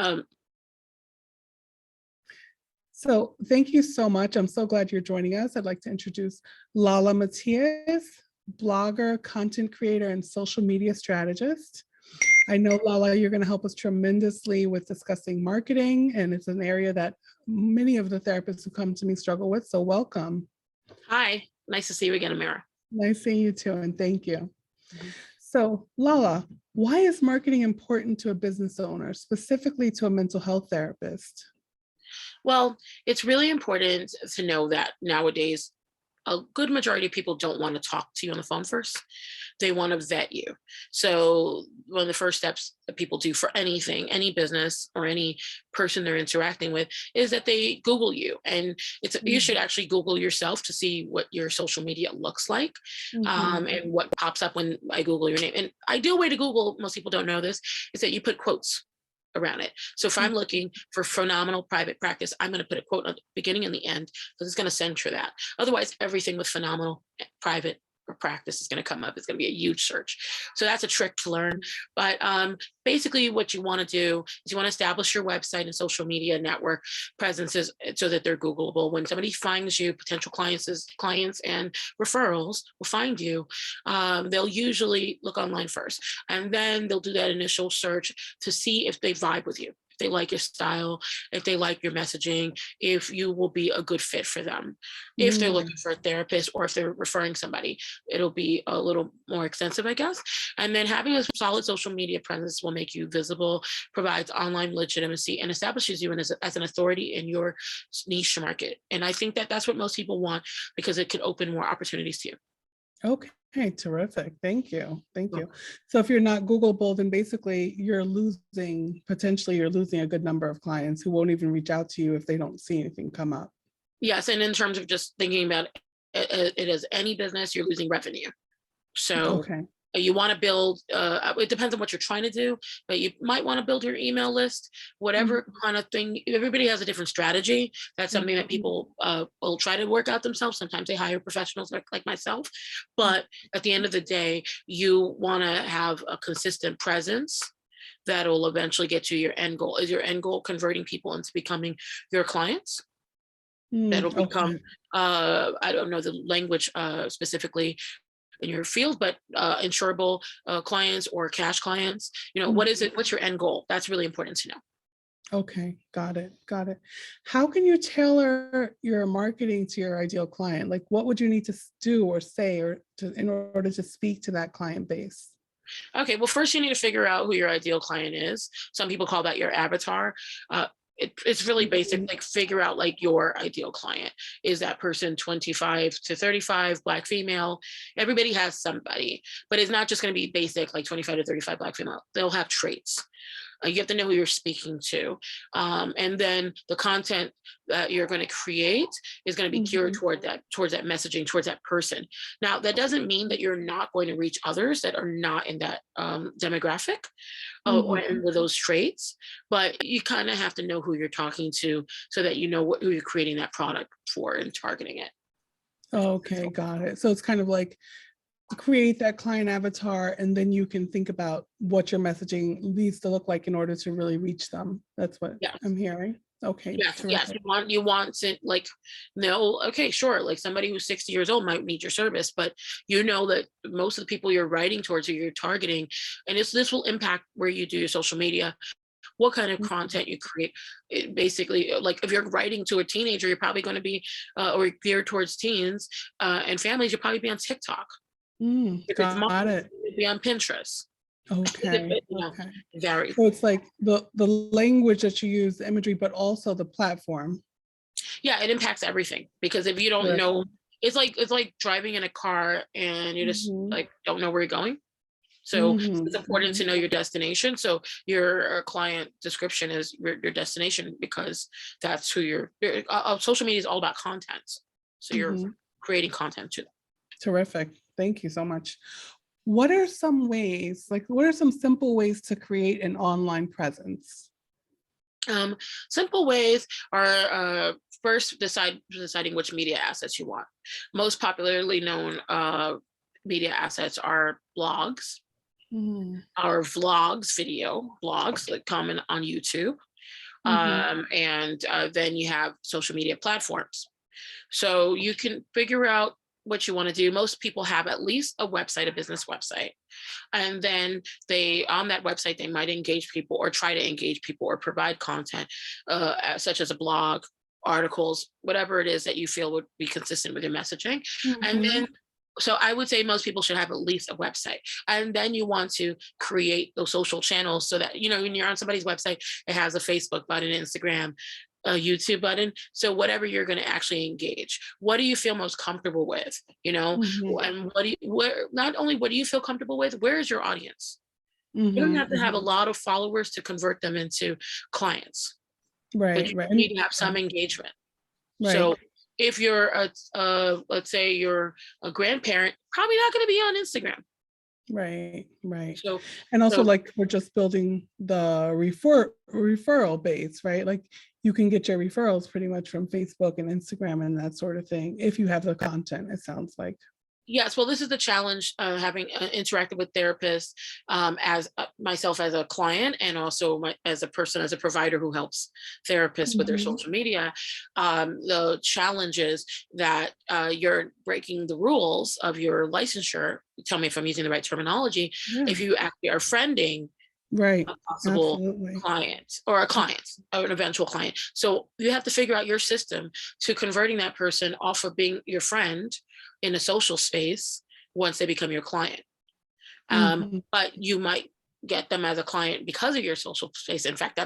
Um, So thank you so much. I'm so glad you're joining us. I'd like to introduce Laala Matias, blogger, content creator, and social media strategist. I know, Laala, you're going to help us tremendously with discussing marketing, and it's an area that many of the therapists who come to me struggle with. So welcome. Hi, nice to see you again, Amira. Nice seeing you too, and thank you. So Laala, why is marketing important to a business owner, specifically to a mental health therapist? Well, it's really important to know that nowadays, a good majority of people don't want to talk to you on the phone first. They want to vet you. So one of the first steps that people do for anything, any business or any person they're interacting with, is that they Google you. And you should actually Google yourself to see what your social media looks like, and what pops up when I Google your name. And ideal way to Google, most people don't know this, is that you put quotes around it. So if I'm looking for phenomenal private practice, I'm going to put a quote at the beginning and the end because it's going to center that. Otherwise, everything with phenomenal private or practice is going to come up. It's going to be a huge search. So that's a trick to learn. But basically what you want to do is you want to establish your website and social media network presences so that they're Googleable. When somebody finds you, potential clients and referrals will find you. They'll usually look online first, and then they'll do that initial search to see if they vibe with you, they like your style, if they like your messaging, if you will be a good fit for them. If they're looking for a therapist or if they're referring somebody, it'll be a little more extensive, I guess. And then having a solid social media presence will make you visible, provides online legitimacy, and establishes you as an authority in your niche market. And I think that that's what most people want because it could open more opportunities to you. Okay, terrific. Thank you. Thank you. So if you're not Googleable, then basically potentially you're losing a good number of clients who won't even reach out to you if they don't see anything come up. Yes, and in terms of just thinking about it as any business, you're losing revenue. So Okay. you want to build, it depends on what you're trying to do, but you might want to build your email list, whatever kind of thing. Everybody has a different strategy. That's something that people will try to work out themselves. Sometimes they hire professionals like myself. But at the end of the day, you want to have a consistent presence that will eventually get to your end goal. Is your end goal converting people into becoming your clients? That'll become, I don't know the language specifically in your field, but insurable clients or cash clients. What is it? What's your end goal? That's really important to know. Okay, got it. Got it. How can you tailor your marketing to your ideal client? Like, what would you need to do or say in order to speak to that client base? Okay, well, first you need to figure out who your ideal client is. Some people call that your avatar. It's really basic, like figure out like your ideal client. Is that person 25 to 35, Black female? Everybody has somebody, but it's not just going to be basic like 25 to 35 Black female. They'll have traits. You have to know who you're speaking to. And then the content that you're going to create is going to be geared towards that messaging, towards that person. Now, that doesn't mean that you're not going to reach others that are not in that demographic or with those traits, but you kind of have to know who you're talking to so that you know who you're creating that product for and targeting it. Okay, got it. So it's kind of like create that client avatar, and then you can think about what your messaging needs to look like in order to really reach them. That's what I'm hearing. Okay. Yes. You want to okay, sure. Like somebody who's 60 years old might need your service, but you know that most of the people you're writing towards or you're targeting, and this will impact where you do your social media, what kind of content you create. Basically, like if you're writing to a teenager, you're probably going to be, or geared towards teens and families, you'll probably be on TikTok. If it's Got it. it'd be on Pinterest. Okay. Okay. Varies. So it's like the language that you use, the imagery, but also the platform. Yeah, it impacts everything because if you don't know, it's like driving in a car and you just like don't know where you're going. So it's important to know your destination. So your client description is your destination because that's who you're. Social media is all about content. So you're creating content too. Terrific. Thank you so much. What are some simple ways to create an online presence? Simple ways are first deciding which media assets you want. Most popularly known media assets are blogs, our vlogs, video blogs that come on YouTube. And then you have social media platforms. So you can figure out what you want to do. Most people have at least a website, a business website. And then they, on that website, they might engage people or try to engage people or provide content, such as a blog, articles, whatever it is that you feel would be consistent with your messaging. And then, so I would say most people should have at least a website. And then you want to create those social channels so that, when you're on somebody's website, it has a Facebook button, Instagram, a YouTube button. So whatever you're going to actually engage, what do you feel most comfortable with? And not only what do you feel comfortable with, where is your audience? You don't have to have a lot of followers to convert them into clients, but you need to have some engagement. So if you're let's say you're a grandparent, probably not going to be on Instagram. Right. So, and also like we're just building the referral base, right? Like you can get your referrals pretty much from Facebook and Instagram and that sort of thing if you have the content, it sounds like. Yes, well, this is the challenge, having interacted with therapists, as myself as a client, and also as a person, as a provider who helps therapists with their social media. The challenge is that you're breaking the rules of your licensure. Tell me if I'm using the right terminology. If you actually are friending a possible client or an eventual client. So you have to figure out your system to converting that person off of being your friend in a social space once they become your client. But you might get them as a client because of your social space. In fact,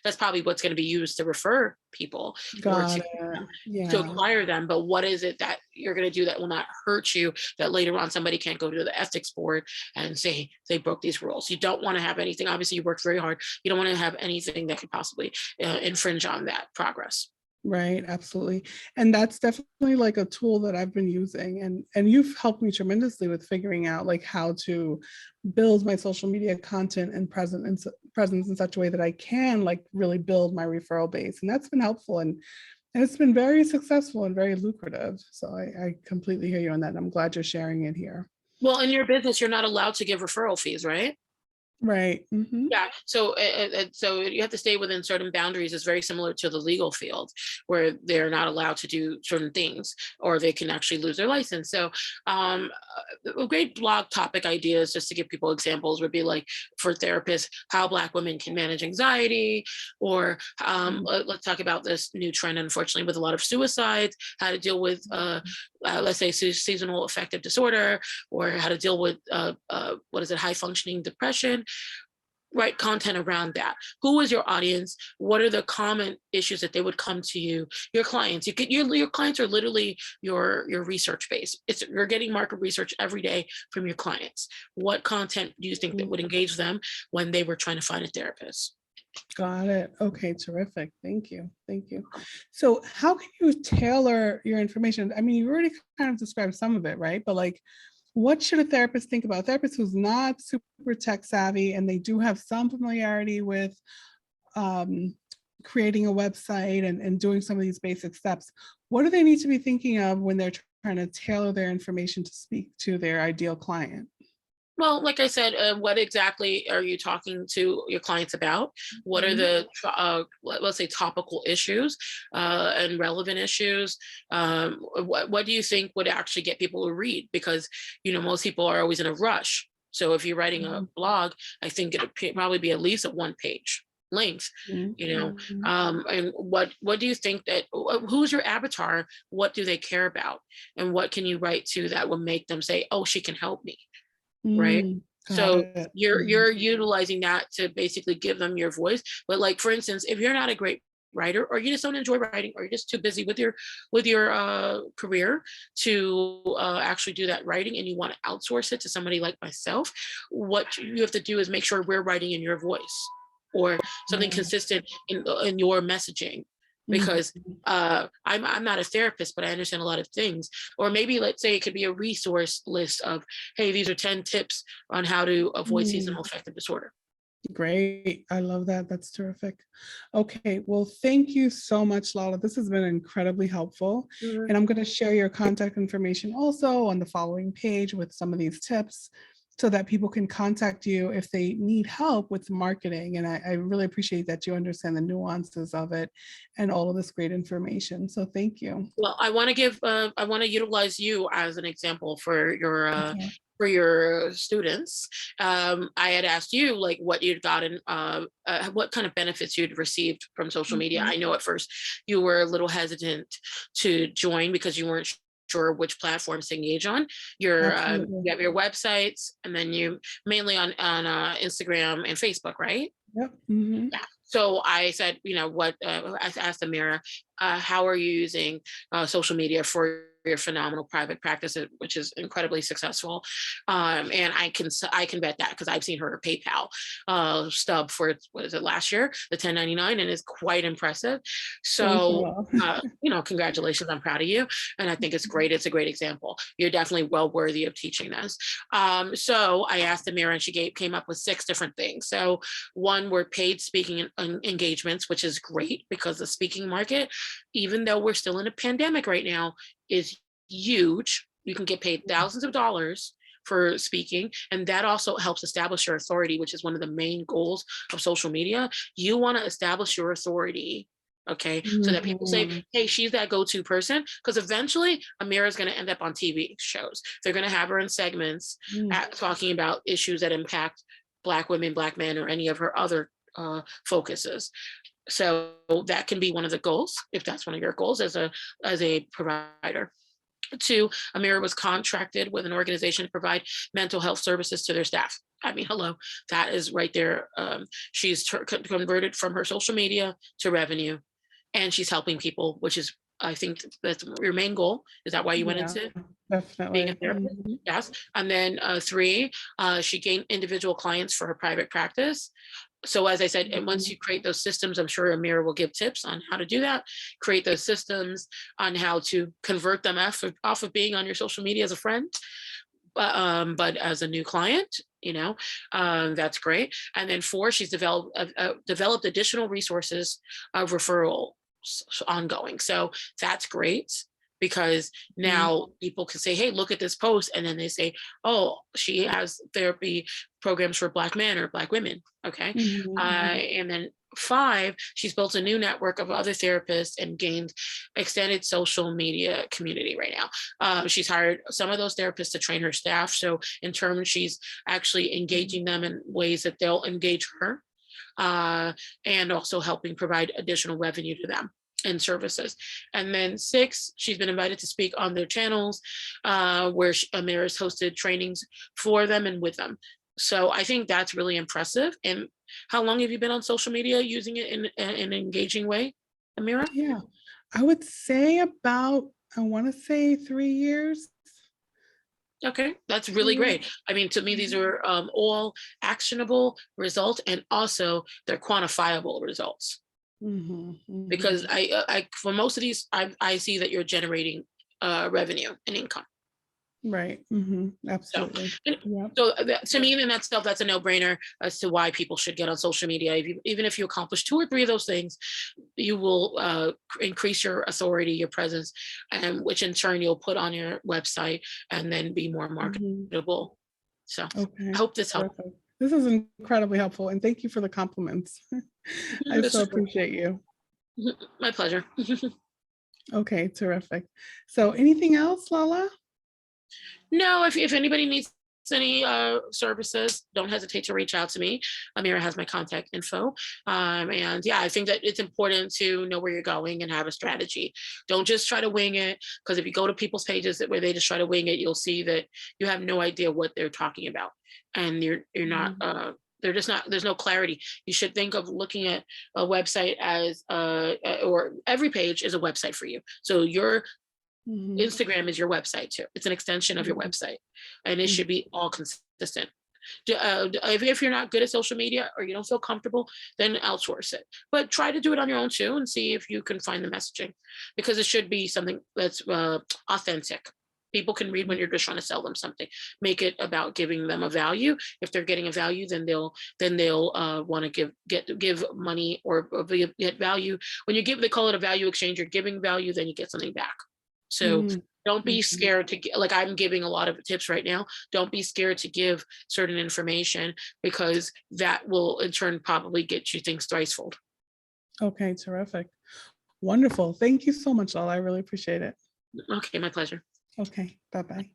that's probably what's going to be used to refer people or to acquire them. But what is it that you're going to do that will not hurt you, that later on somebody can't go to the ethics board and say they broke these rules? You don't want to have anything. Obviously, you worked very hard. You don't want to have anything that could possibly infringe on that progress. Right, absolutely. And that's definitely like a tool that I've been using, and you've helped me tremendously with figuring out like how to build my social media content and presence in such a way that I can like really build my referral base. And that's been helpful, and it's been very successful and very lucrative. So I completely hear you on that. And I'm glad you're sharing it here. Well, in your business, you're not allowed to give referral fees, right? Right. Yeah. So you have to stay within certain boundaries. It's very similar to the legal field where they're not allowed to do certain things or they can actually lose their license. So a great blog topic ideas, just to give people examples, would be like for therapists, how Black women can manage anxiety, or let's talk about this new trend, unfortunately, with a lot of suicides, how to deal with let's say seasonal affective disorder, or how to deal with high functioning depression. Write content around that. Who is your audience? What are the common issues that they would come to you? Your clients. Your clients are literally your research base. You're getting market research every day from your clients. What content do you think that would engage them when they were trying to find a therapist? Got it. Okay, terrific. Thank you. So how can you tailor your information? I mean, you already kind of described some of it, right? But like, what should a therapist think about? A therapist who's not super tech savvy and they do have some familiarity with creating a website and doing some of these basic steps. What do they need to be thinking of when they're trying to tailor their information to speak to their ideal client? Well, like I said, what exactly are you talking to your clients about? What are the, let's say, topical issues and relevant issues? What do you think would actually get people to read? Because, most people are always in a rush. So if you're writing a blog, I think it would probably be at least a 1-page length, and what do you think who's your avatar? What do they care about? And what can you write to that will make them say, oh, she can help me? Right. So you're utilizing that to basically give them your voice. But like, for instance, if you're not a great writer, or you just don't enjoy writing, or you're just too busy with your career to actually do that writing, and you want to outsource it to somebody like myself, what you have to do is make sure we're writing in your voice or something consistent in your messaging. Because I'm not a therapist, but I understand a lot of things. Or maybe, let's say, it could be a resource list of, hey, these are 10 tips on how to avoid seasonal affective disorder. Great. I love that. That's terrific. Okay. Well, thank you so much, Laala. This has been incredibly helpful. And I'm going to share your contact information also on the following page with some of these tips. so that people can contact you if they need help with marketing. And I really appreciate that you understand the nuances of it and all of this great information. So thank you. Well, I want to utilize you as an example Okay. for your students. I had asked you like what you'd gotten, what kind of benefits you'd received from social media. Mhm. I know at first you were a little hesitant to join because you weren't sure which platforms to engage on. Absolutely. You have your websites, and then you mainly on Instagram and Facebook, right? Yep. Hmm. Yeah. So I said, I asked Amira, how are you using social media for your phenomenal private practice, which is incredibly successful? And I can bet that because I've seen her PayPal stub for what is it last year, the 1099, and it's quite impressive. Thank you So. all. Congratulations! I'm proud of you, and I think it's great. It's a great example. You're definitely well worthy of teaching this. So I asked Amira, and she came up with 6 different things. So one were paid speaking engagements, which is great because the speaking market, even though we're still in a pandemic right now, is huge. You can get paid thousands of dollars for speaking, and that also helps establish your authority, which is one of the main goals of social media. You want to establish your authority, okay, so that people say, Mhm. hey, she's that go-to person, because eventually Amira's going to end up on TV shows. They're going to have her in segments Mm. talking about issues that impact Black women, Black men, or any of her other focuses. So that can be one of the goals, if that's one of your goals as a provider. 2, Amira was contracted with an organization to provide mental health services to their staff. I mean, hello, that is right there. She's converted from her social media to revenue, and she's helping people, which is, I think that's your main goal. Is that why you went Yeah, into being a definitely. therapist? Mhm. Yes. And then 3, she gained individual clients for her private practice. So as I said, and once Mhm. you create those systems, I'm sure Amira will give tips on how to do that. Create those systems on how to convert them off of being on your social media as a friend, but as a new client, that's great. And then 4, she's developed additional resources of referral ongoing. So that's great because Mhm. now people can say, hey, look at this post. And then they say, oh, she has therapy programs for Black men or Black women. Okay. Mhm. And then 5, she's built a new network of other therapists and gained extended social media community right now. She's hired some of those therapists to train her staff. So in turn, she's actually Mhm. engaging them in ways that they'll engage her, uh, and also helping provide additional revenue to them and services. And then 6, she's been invited to speak on their channels, where Amira's hosted trainings for them and with them. So I think that's really impressive. And how long have you been on social media using it in an engaging way, Amira? Yeah, I would say about, I want to say 3 years. Okay, that's really 3 years. great. I mean, to me, these Mhm. are all actionable results, and also they're quantifiable results. Mhm. Because Mhm. I for most of these, I see that you're generating revenue and income. Right. Mhm. So, Absolutely. and Yep. to me, in that stuff, that's a no-brainer as to why people should get on social media. Even if you accomplish 2 or 3 of those things, you will increase your authority, your presence, and which in turn you'll put on your website and then be more Mhm. marketable. So, I Okay. hope this helps. Terrific. This is incredibly helpful, and thank you for the compliments. I This so is appreciate you. my pleasure. Okay, terrific. So anything else, Lala? No, if anybody needs any services, don't hesitate to reach out to me. Amira has my contact info. And yeah, I think that it's important to know where you're going and have a strategy. Don't just try to wing it, because if you go to people's pages where they just try to wing it, you'll see that you have no idea what they're talking about. And you're not Mhm. they're just not, there's no clarity. You should think of looking at a website as or every page is a website for you. So your Mhm. Instagram is your website too. It's an extension of your Mhm. website, and it Mhm. should be all consistent. If you're not good at social media or you don't feel comfortable, then outsource it. But try to do it on your own too, and see if you can find the messaging, because it should be something that's authentic. People can read when you're just trying to sell them something. Make it about giving them a value. If they're getting a value, then they'll want to give money or get value. When you give, they call it a value exchange. You're giving value, then you get something back. So Mhm. Don't be Mhm. scared to like I'm giving a lot of tips right now. Don't be scared to give certain information because that will in turn probably get you things thricefold. Okay, terrific. Wonderful. Thank you so much, Lala. I really appreciate it. Okay, my pleasure. Okay, bye-bye.